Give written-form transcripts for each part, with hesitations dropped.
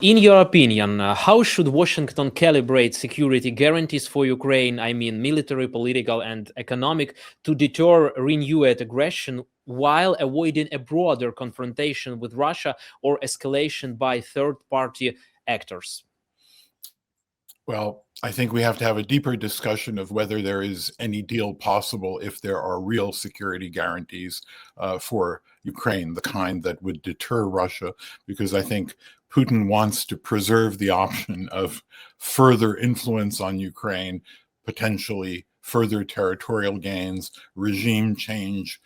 In your opinion, how should Washington calibrate security guarantees for Ukraine, I mean military, political, and economic, to deter renewed aggression while avoiding a broader confrontation with Russia or escalation by third-party actors? Well, I think we have to have a deeper discussion of whether there is any deal possible if there are real security guarantees for Ukraine, the kind that would deter Russia, because I think Putin wants to preserve the option of further influence on Ukraine, potentially further territorial gains, regime change,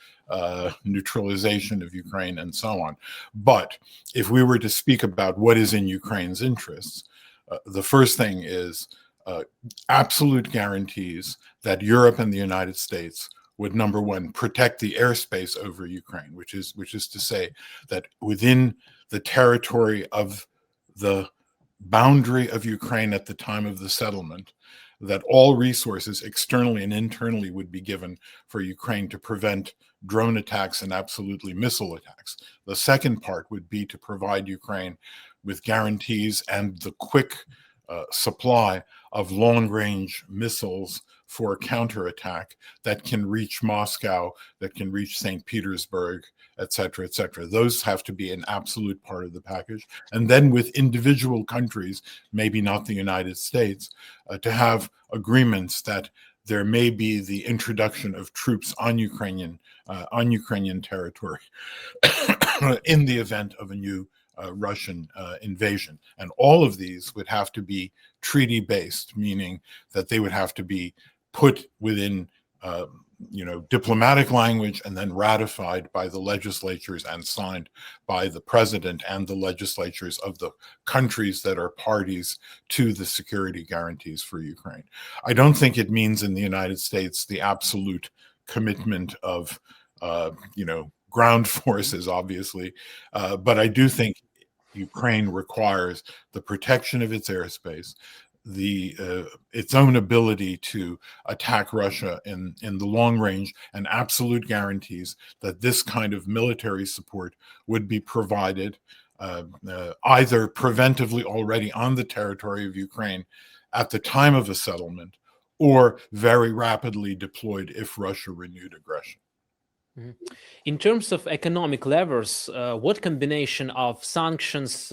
neutralization of Ukraine, and so on. But if we were to speak about what is in Ukraine's interests, the first thing is absolute guarantees that Europe and the United States would, number one, protect the airspace over Ukraine, which is to say that within the territory of the boundary of Ukraine at the time of the settlement, that all resources externally and internally would be given for Ukraine to prevent drone attacks and absolutely missile attacks. The second part would be to provide Ukraine with guarantees and the quick supply of long-range missiles for counterattack that can reach Moscow, that can reach St. Petersburg, et cetera, et cetera. Those have to be an absolute part of the package. And then with individual countries, maybe not the United States, to have agreements that there may be the introduction of troops on Ukrainian territory in the event of a new Russian invasion. And all of these would have to be treaty-based, meaning that they would have to be put within diplomatic language and then ratified by the legislatures and signed by the president and the legislatures of the countries that are parties to the security guarantees for Ukraine. I don't think it means in the United States the absolute commitment of ground forces, obviously, but I do think Ukraine requires the protection of its airspace, its own ability to attack Russia in the long range, and absolute guarantees that this kind of military support would be provided either preventively already on the territory of Ukraine at the time of a settlement, or very rapidly deployed if Russia renewed aggression. Mhm. In terms of economic levers, what combination of sanctions,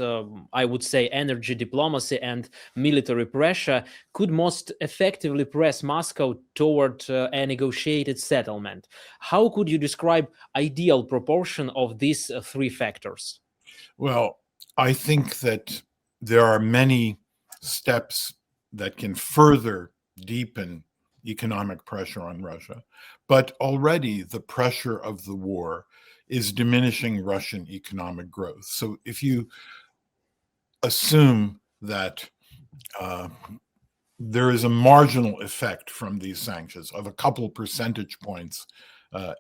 I would say energy diplomacy and military pressure, could most effectively press Moscow toward a negotiated settlement? How could you describe ideal proportion of these three factors? Well, I think that there are many steps that can further deepen economic pressure on Russia, but already the pressure of the war is diminishing Russian economic growth. So if you assume that there is a marginal effect from these sanctions of a couple percentage points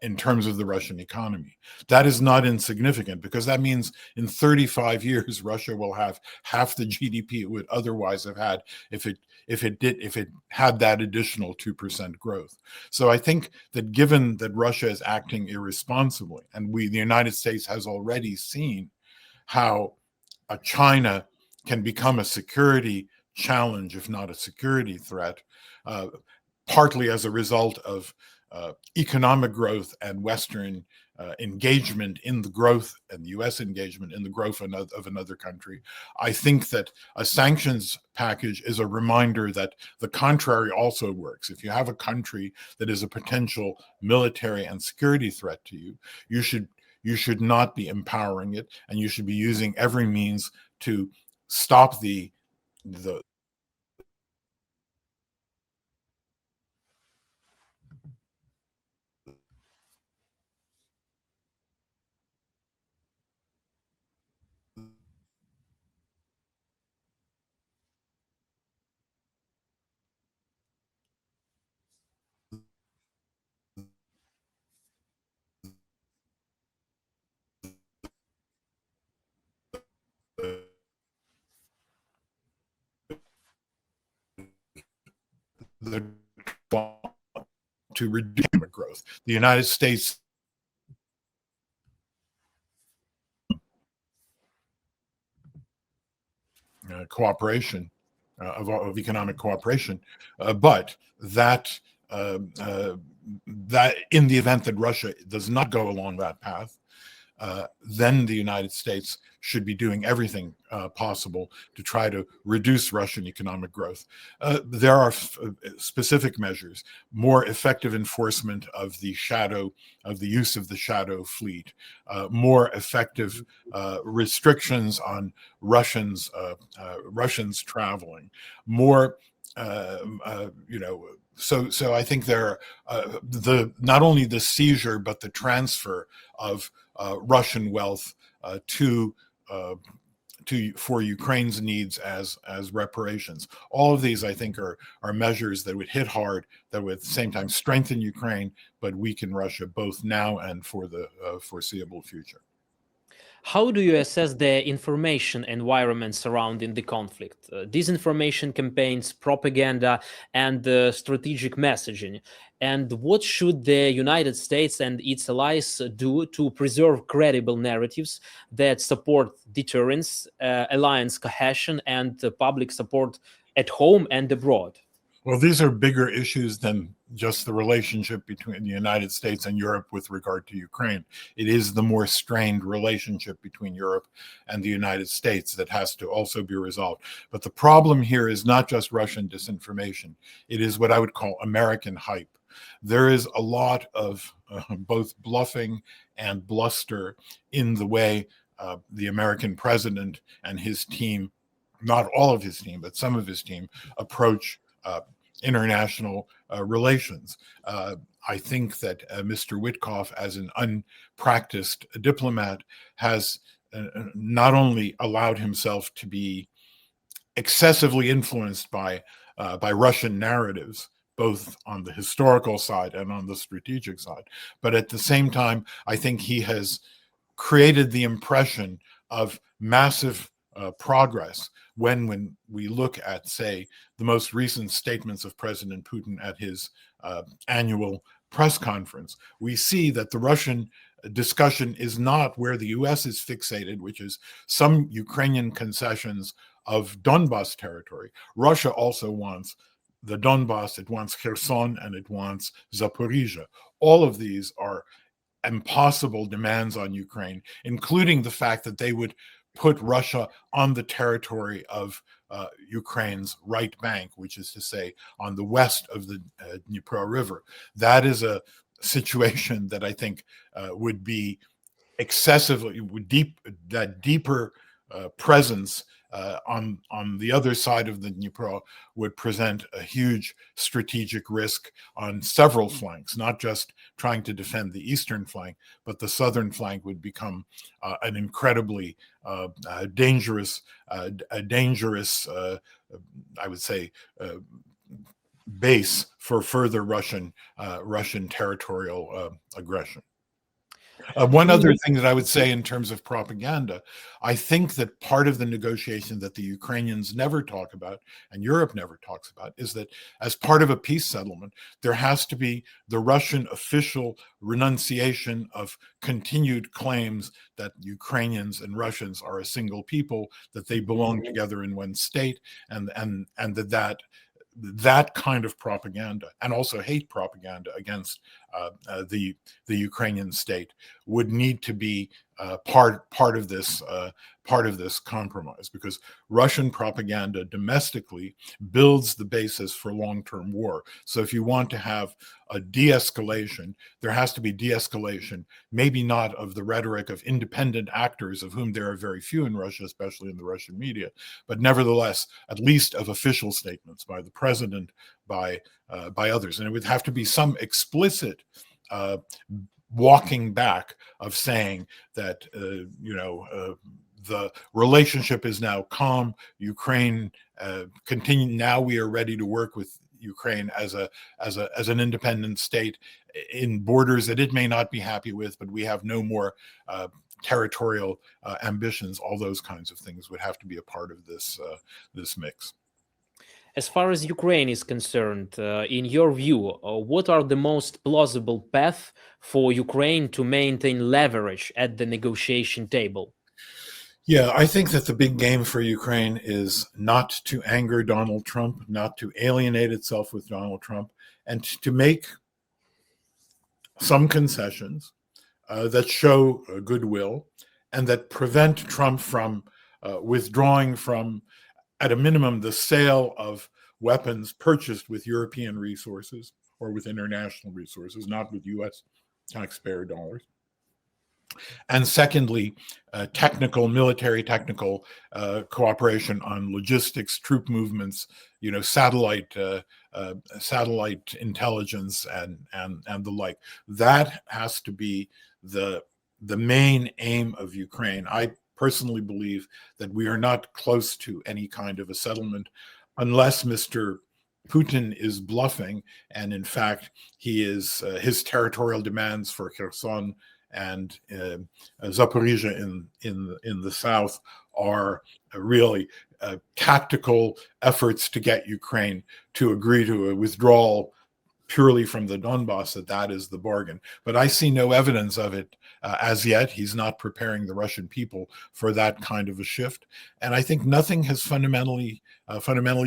in terms of the Russian economy, that is not insignificant, because that means in 35 years Russia will have half the GDP it would otherwise have had if it had that additional 2% growth. So I think that given that Russia is acting irresponsibly, and the United States has already seen how China can become a security challenge, if not a security threat, partly as a result of economic growth and Western engagement in the growth, and US engagement in the growth of another country. I think that a sanctions package is a reminder that the contrary also works. If you have a country that is a potential military and security threat to you, you should not be empowering it, and you should be using every means to stop the to reduce growth. The United States cooperation, of economic cooperation, but that that in the event that Russia does not go along that path, then the United States should be doing everything possible to try to reduce Russian economic growth. There are specific measures, more effective enforcement of the use of the shadow fleet, more effective restrictions on Russians traveling, more So I think there are not only the seizure but the transfer of Russian wealth for Ukraine's needs as reparations. All of these, I think, are measures that would hit hard, that would at the same time strengthen Ukraine but weaken Russia both now and for the foreseeable future. How do you assess the information environment surrounding the conflict? Disinformation campaigns, propaganda, and strategic messaging. And what should the United States and its allies do to preserve credible narratives that support deterrence, alliance cohesion, and public support at home and abroad? Well, these are bigger issues than just the relationship between the United States and Europe with regard to Ukraine. It is the more strained relationship between Europe and the United States that has to also be resolved. But the problem here is not just Russian disinformation. It is what I would call American hype. There is a lot of both bluffing and bluster in the way the American president and his team, not all of his team, but some of his team, approach international relations. I think that Mr. Witkoff, as an unpracticed diplomat, has not only allowed himself to be excessively influenced by Russian narratives, both on the historical side and on the strategic side, but at the same time, I think he has created the impression of massive progress when we look at, say, the most recent statements of President Putin at his annual press conference. We see that the Russian discussion is not where the US is fixated, which is some Ukrainian concessions of Donbas territory. Russia also wants the Donbas, it wants Kherson, and it wants Zaporizhia. All of these are impossible demands on Ukraine, including the fact that they would put Russia on the territory of Ukraine's right bank, which is to say on the west of the Dnipro River. That is a situation that I think would be excessively deeper presence on the other side of the Dnipro would present a huge strategic risk on several flanks, not just trying to defend the eastern flank, but the southern flank would become an incredibly dangerous, I would say, base for further Russian territorial aggression. One other thing that I would say in terms of propaganda, I think that part of the negotiation that the Ukrainians never talk about and Europe never talks about is that as part of a peace settlement, there has to be the Russian official renunciation of continued claims that Ukrainians and Russians are a single people, that they belong together in one state, and that kind of propaganda, and also hate propaganda against the Ukrainian state, would need to be part of this compromise, because Russian propaganda domestically builds the basis for long-term war. So if you want to have a de-escalation, there has to be de-escalation, maybe not of the rhetoric of independent actors, of whom there are very few in Russia, especially in the Russian media, but nevertheless, at least of official statements by the president, by others. And it would have to be some explicit walking back of saying that the relationship is now calm. Ukraine continue. Now we are ready to work with Ukraine as an independent state in borders that it may not be happy with, but we have no more territorial ambitions. All those kinds of things would have to be a part of this mix. As far as Ukraine is concerned, in your view, what are the most plausible paths for Ukraine to maintain leverage at the negotiation table? Yeah, I think that the big game for Ukraine is not to anger Donald Trump, not to alienate itself with Donald Trump, and to make some concessions that show goodwill and that prevent Trump from withdrawing from, at a minimum, the sale of weapons purchased with European resources or with international resources, not with US taxpayer dollars. And secondly, military technical cooperation on logistics, troop movements, satellite intelligence, and the like. That has to be the main aim of Ukraine. I personally believe that we are not close to any kind of a settlement unless Mr. Putin is bluffing, and in fact, his territorial demands for Kherson and Zaporizhia in the south are really tactical efforts to get Ukraine to agree to a withdrawal purely from the Donbass, that is the bargain. But I see no evidence of it as yet. He's not preparing the Russian people for that kind of a shift. And I think nothing has fundamentally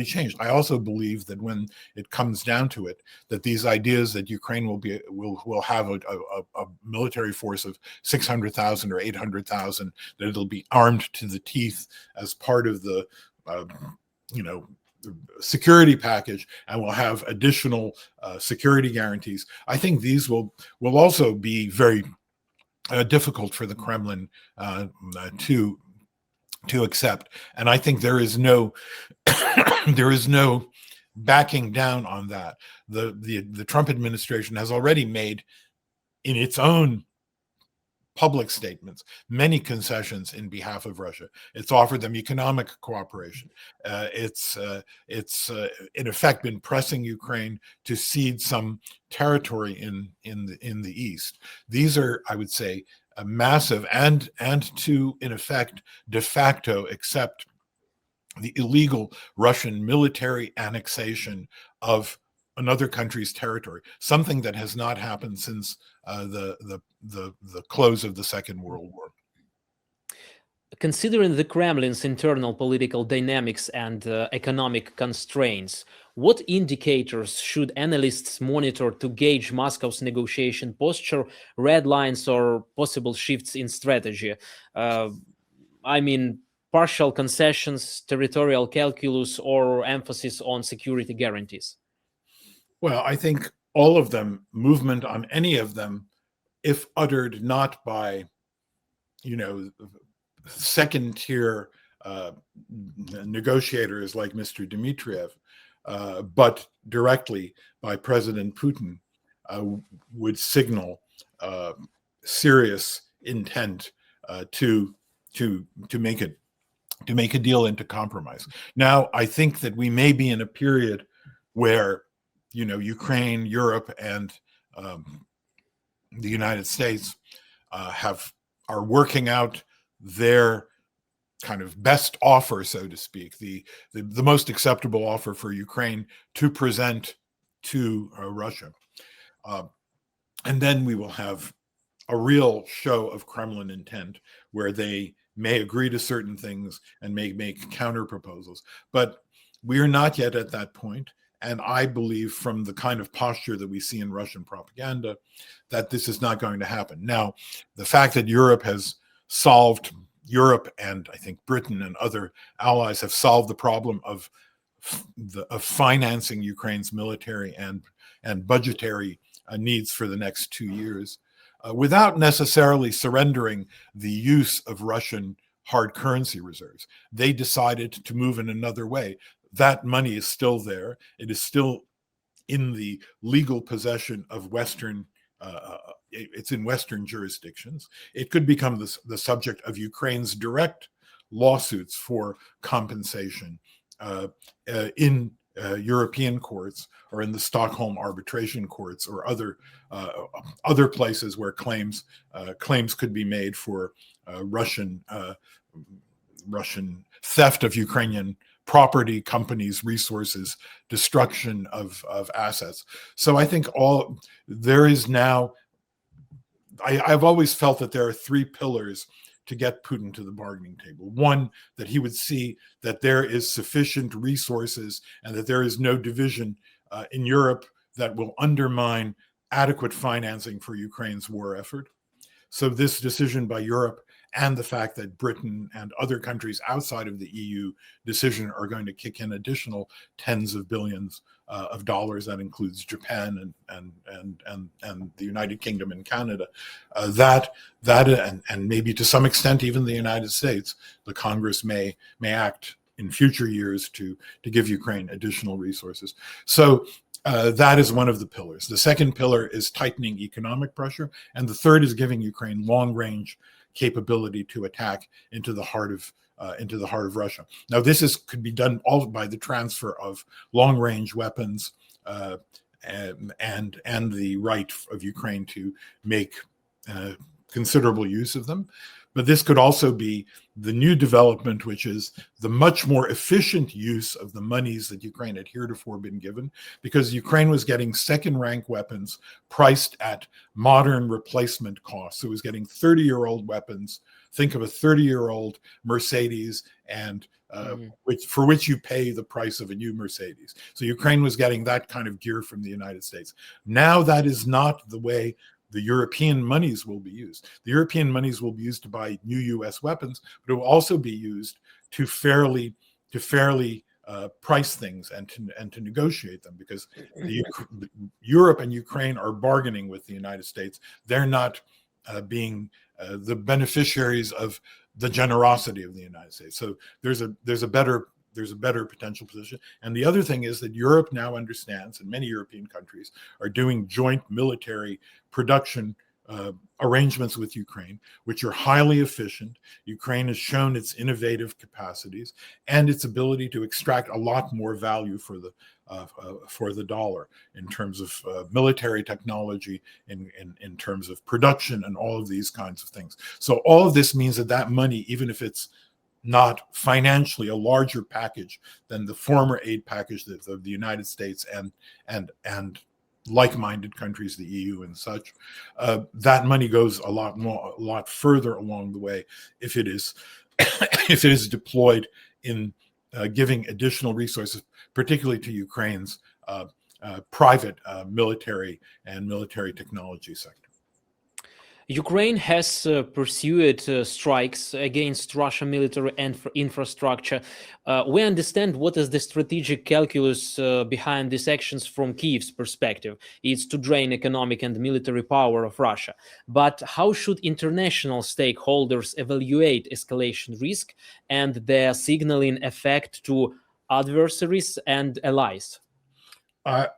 changed. I also believe that when it comes down to it, that these ideas that Ukraine will have a military force of 600,000 or 800,000, that it'll be armed to the teeth as part of the security package, and will have additional security guarantees. I think these will also be very difficult for the Kremlin to accept. And I think there is no backing down on that. The Trump administration has already made, in its own public statements, many concessions in behalf of Russia. It's offered them economic cooperation. It's in effect been pressing Ukraine to cede some territory in the east. These are, I would say, a massive and to, in effect, de facto accept the illegal Russian military annexation of another country's territory, something that has not happened since the close of the Second World War. Considering the Kremlin's internal political dynamics and economic constraints, what indicators should analysts monitor to gauge Moscow's negotiation posture, red lines, or possible shifts in strategy? I mean, partial concessions, territorial calculus, or emphasis on security guarantees? Well, I think all of them, movement on any of them, if uttered not by, second tier negotiators like Mr. Dmitriev, but directly by President Putin, would signal serious intent to make a deal and to compromise. Now, I think that we may be in a period where, Ukraine, Europe, and the United States are working out their kind of best offer, so to speak, the most acceptable offer for Ukraine to present to Russia. And then we will have a real show of Kremlin intent, where they may agree to certain things and may make counter proposals. But we are not yet at that point. And I believe, from the kind of posture that we see in Russian propaganda, that this is not going to happen. Now, the fact that Europe and I think Britain and other allies have solved the problem of financing Ukraine's military and budgetary needs for the next 2 years, without necessarily surrendering the use of Russian hard currency reserves. They decided to move in another way. That money is still there. It is still in the legal possession of it's in Western jurisdictions. It could become the subject of Ukraine's direct lawsuits for compensation in European courts, or in the Stockholm arbitration courts, or other places where claims could be made for Russian theft of Ukrainian property, companies, resources, destruction of assets. So I think there is now, I've always felt that there are three pillars to get Putin to the bargaining table. One, that he would see that there is sufficient resources and that there is no division in Europe that will undermine adequate financing for Ukraine's war effort. So this decision by Europe and the fact that Britain and other countries outside of the EU decision are going to kick in additional tens of billions of dollars, that includes Japan and the United Kingdom and Canada, and maybe to some extent even the United States, the Congress may act in future years to give Ukraine additional resources. So that is one of the pillars. The second pillar is tightening economic pressure, and the third is giving Ukraine long-range capability to attack into the heart of Russia. Now, could be done all by the transfer of long-range weapons and the right of Ukraine to make considerable use of them. But this could also be the new development, which is the much more efficient use of the monies that Ukraine had heretofore been given, because Ukraine was getting second-rank weapons priced at modern replacement costs. So it was getting 30-year-old weapons. Think of a 30-year-old Mercedes, and for which you pay the price of a new Mercedes. So Ukraine was getting that kind of gear from the United States. Now that is not the way the European monies will be used. The European monies will be used to buy new U.S. weapons, but it will also be used to fairly price things and to negotiate them, because Europe and Ukraine are bargaining with the United States. They're not being the beneficiaries of the generosity of the United States. So there's a better potential position. And the other thing is that Europe now understands, and many European countries are doing joint military production arrangements with Ukraine, which are highly efficient. Ukraine has shown its innovative capacities and its ability to extract a lot more value for the dollar in terms of military technology, in terms of production, and all of these kinds of things. So all of this means that money, even if it's not financially a larger package than the former aid package of the United States and like-minded countries, the EU and such, that money goes a lot further along the way if it is if it is deployed in giving additional resources, particularly to Ukraine's private military and military technology sector. Ukraine has pursued strikes against Russian military and infrastructure. We understand what is the strategic calculus behind these actions from Kyiv's perspective. It's to drain economic and military power of Russia. But how should international stakeholders evaluate escalation risk and their signaling effect to adversaries and allies? I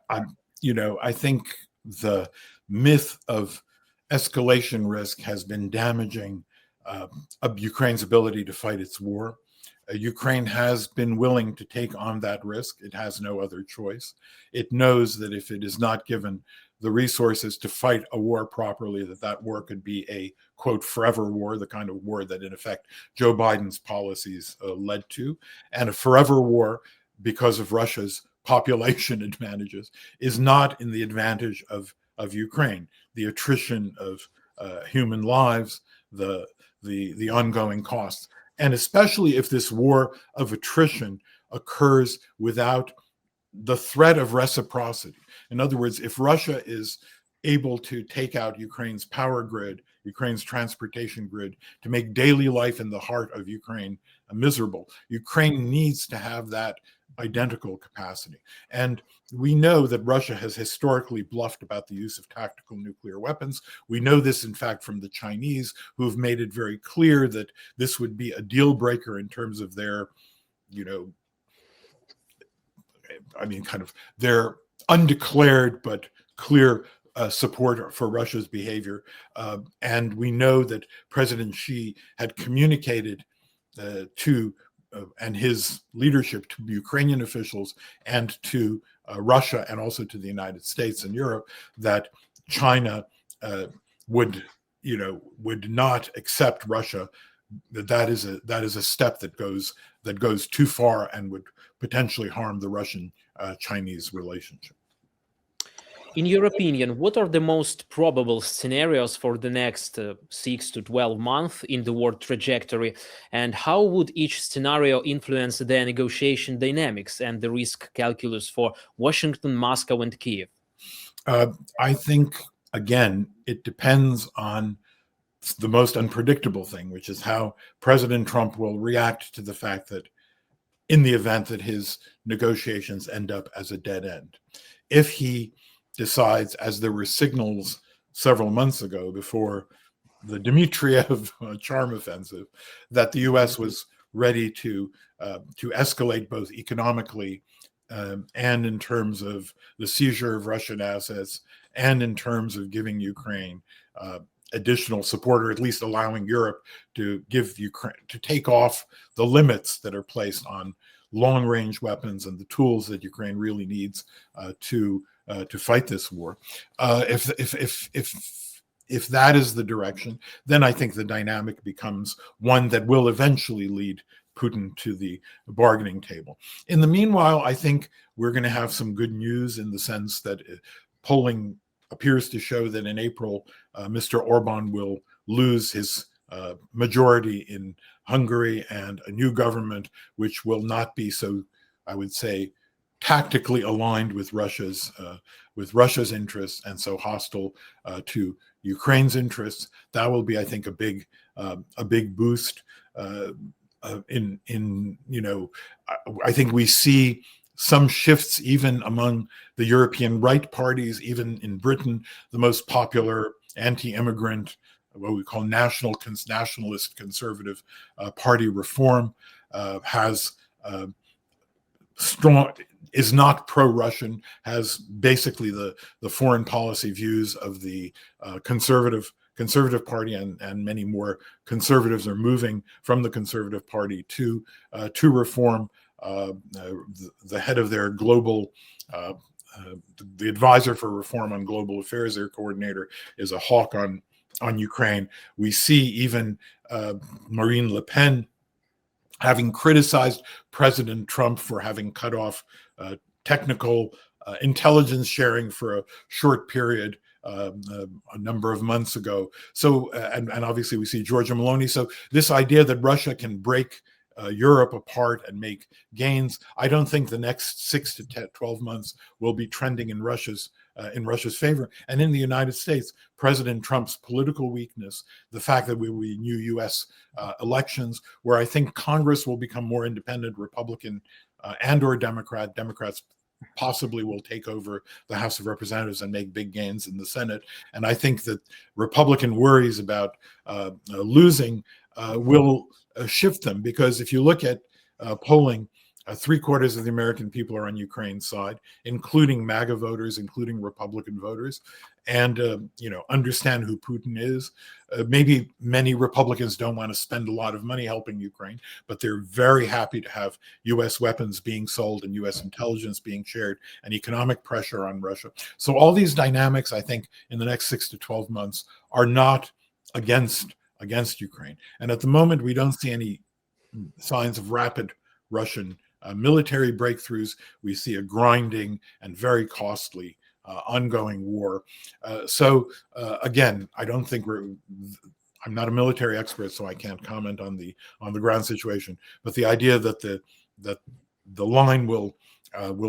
think the myth of escalation risk has been damaging of Ukraine's ability to fight its war. Ukraine has been willing to take on that risk. It has no other choice. It knows that if it is not given the resources to fight a war properly, that war could be a, quote, forever war, the kind of war that, in effect, Joe Biden's policies led to. And a forever war, because of Russia's population advantages, is not in the advantage of Ukraine. The attrition of human lives, the ongoing costs, and especially if this war of attrition occurs without the threat of reciprocity. In other words, if Russia is able to take out Ukraine's power grid, Ukraine's transportation grid, to make daily life in the heart of Ukraine miserable, Ukraine needs to have that identical capacity. And we know that Russia has historically bluffed about the use of tactical nuclear weapons. We know this, in fact, from the Chinese, who have made it very clear that this would be a deal breaker in terms of their, kind of their undeclared but clear support for Russia's behavior. And we know that President Xi had communicated to and his leadership to Ukrainian officials and to Russia, and also to the United States and Europe, that China would not accept Russia. That is a step that goes too far and would potentially harm the Russian-Chinese relationship. In your opinion, what are the most probable scenarios for the next 6 to 12 months in the war trajectory, and how would each scenario influence the negotiation dynamics and the risk calculus for Washington, Moscow, and Kyiv? I think, again, it depends on the most unpredictable thing, which is how President Trump will react to the fact that in the event that his negotiations end up as a dead end. If he decides, as there were signals several months ago before the Dmitriev charm offensive, that the U.S. was ready to escalate both economically and in terms of the seizure of Russian assets and in terms of giving Ukraine additional support, or at least allowing Europe to give Ukraine to take off the limits that are placed on long-range weapons and the tools that Ukraine really needs to fight this war. If that is the direction, then I think the dynamic becomes one that will eventually lead Putin to the bargaining table. In the meanwhile, I think we're going to have some good news in the sense that polling appears to show that in April, Mr. Orban will lose his majority in Hungary, and a new government which will not be so, I would say, tactically aligned with Russia's interests and so hostile to Ukraine's interests. That will be, I think, a big boost. I think we see some shifts even among the European right parties, even in Britain, the most popular anti-immigrant, what we call nationalist conservative party Reform has strong, is not pro-Russian, has basically the foreign policy views of the conservative party, and many more conservatives are moving from the conservative party to Reform. The head of their global, the advisor for Reform on Global Affairs, their coordinator, is a hawk on Ukraine. We see even Marine Le Pen having criticized President Trump for having cut off technical intelligence sharing for a short period a number of months ago. So, and obviously we see Giorgia Meloni. So this idea that Russia can break Europe apart and make gains, I don't think the next 6 to 12 months will be trending in Russia's favor. And in the United States, President Trump's political weakness, the fact that we new U.S. Elections, where I think Congress will become more independent, Republican and or Democrat. Democrats possibly will take over the House of Representatives and make big gains in the Senate. And I think that Republican worries about losing will shift them, because if you look at polling, 3/4 of the American people are on Ukraine's side, including MAGA voters, including Republican voters, and understand who Putin is. Maybe many Republicans don't want to spend a lot of money helping Ukraine, but they're very happy to have U.S. weapons being sold and U.S. intelligence being shared and economic pressure on Russia. So all these dynamics, I think, in the next 6 to 12 months are not against Ukraine. And at the moment, we don't see any signs of rapid Russian military breakthroughs. We see a grinding and very costly ongoing war. Again, I don't think I'm not a military expert, so I can't comment on the ground situation. But the idea that the line will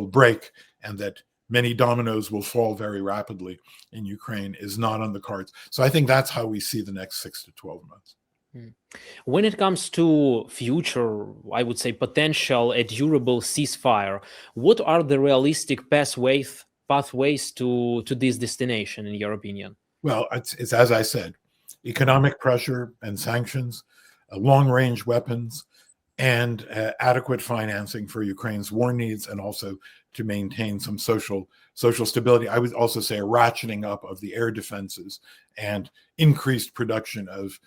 break and that many dominoes will fall very rapidly in Ukraine is not on the cards. So I think that's how we see the next 6 to 12 months. When it comes to future, I would say potential a durable ceasefire, what are the realistic pathways to this destination, in your opinion? Well, it's as I said, economic pressure and sanctions, long-range weapons, and adequate financing for Ukraine's war needs, and also to maintain some social stability. I would also say a ratcheting up of the air defenses and increased production of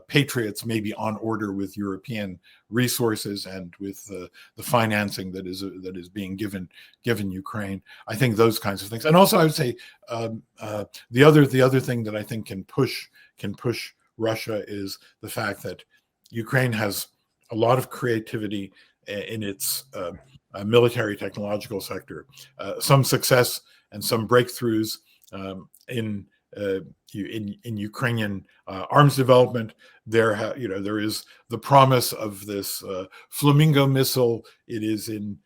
Patriots, maybe on order with European resources and with the financing that is being given Ukraine. I think those kinds of things, and also I would say the other thing that I think can push Russia is the fact that Ukraine has a lot of creativity in its military technological sector. Some success and some breakthroughs in Ukrainian arms development. There is the promise of this Flamingo missile. It is in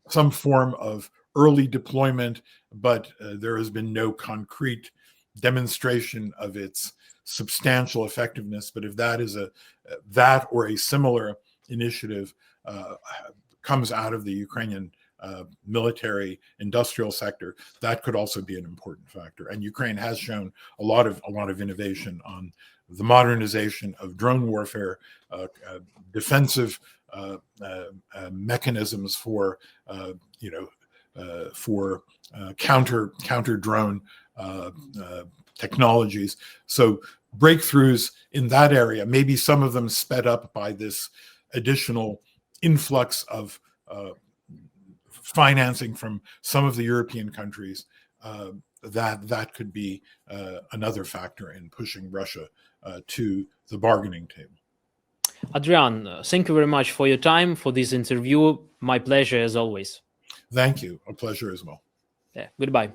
some form of early deployment, but there has been no concrete demonstration of its substantial effectiveness. But if that or a similar initiative comes out of the Ukrainian military industrial sector, that could also be an important factor. And Ukraine has shown a lot of innovation on the modernization of drone warfare, defensive mechanisms for counter drone technologies. So breakthroughs in that area, maybe some of them sped up by this additional influx of financing from some of the European countries, that could be another factor in pushing Russia to the bargaining table. Adrian, thank you very much for your time, for this interview. My pleasure as always. Thank you. A pleasure as well. Yeah, goodbye.